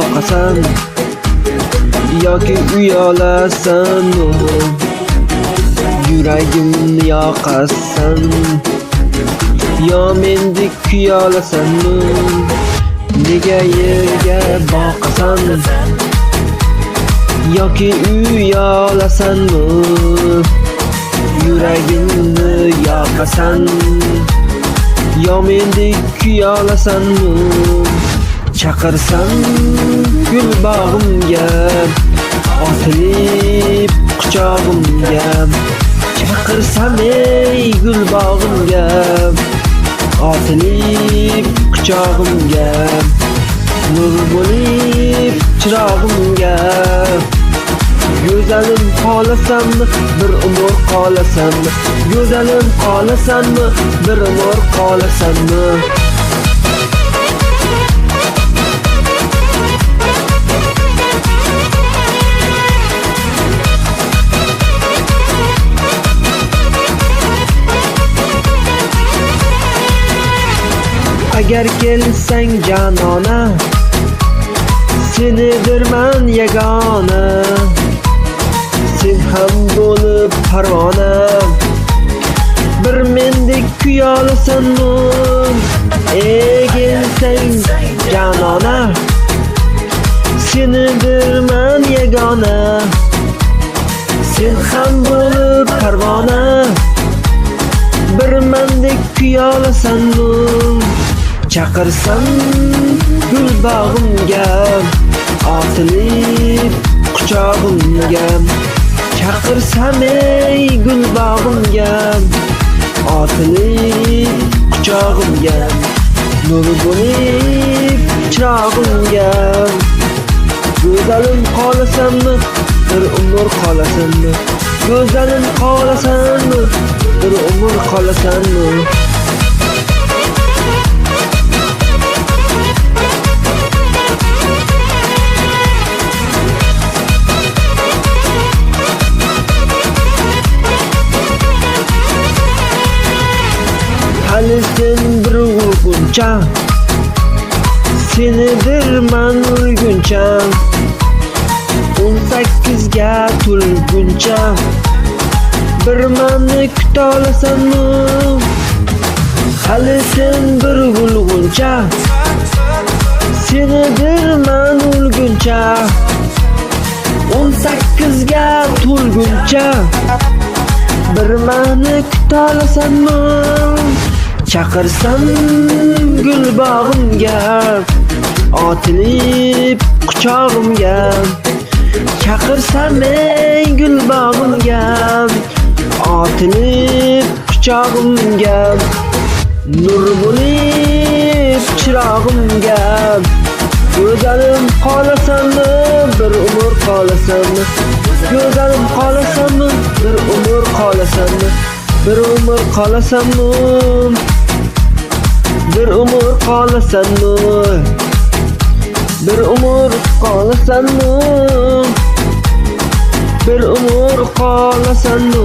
boqasan yoki uyalasanmi? Yuragimni yoqasan yo mendek kuyalasanmi? Nega yerga boqasan yoki uyalasanmi? Yuragimni yoqasan yo mendek kuyalasanmi? Chaqirsam gul bog'imga, otilib quchog'imga. Chaqirsam ey gul bog'imga, otilib quchog'imga. Nur bo'lib chirog'imga. Go'zalim qolasanmi, bir umr qolasanmi? Go'zalim qolasanmi, bir umr qolasanmi? Agar kelsang janona, senidirman yagona. Sen ham bo'lib parvona, bir mendek kuyolasanmi? Kelsang janona, senidirman yagona. Sen ham bo'lib parvona, bir mendek kuyolasanmi? Chaqirsam gul bog'imga, otilib quchog'imga. Chaqirsam ey gul bog'imga, otilib quchog'imga. Nur bo'lib chirog'imga. Go'zalim qolasanmi, bir umr qolasanmi? Go'zalim qolasanmi, bir umr qolasanmi? Hali sen bir urguncha, senidirman urguncha. 18ga to'lguncha, bir meni kutolasanmi? Hali sen bir urguncha, senidirman urguncha. 18ga to'lguncha, bir meni kutolasanmi? Chaqirsam gul bog'imga, otilib quchog'imga. Chaqirsam ey gul bog'imga, otilib quchog'imga. Nur bo'lib chirog'imga. Go'zalim qolasanmi, bir umr qolasanmi? Go'zalim qolasanmi, bir umr qolasanmi? Bir umr qolasanmi? Bir umr qolasanmi? Bir umr qolasanmi? Bir umr qolasanmi?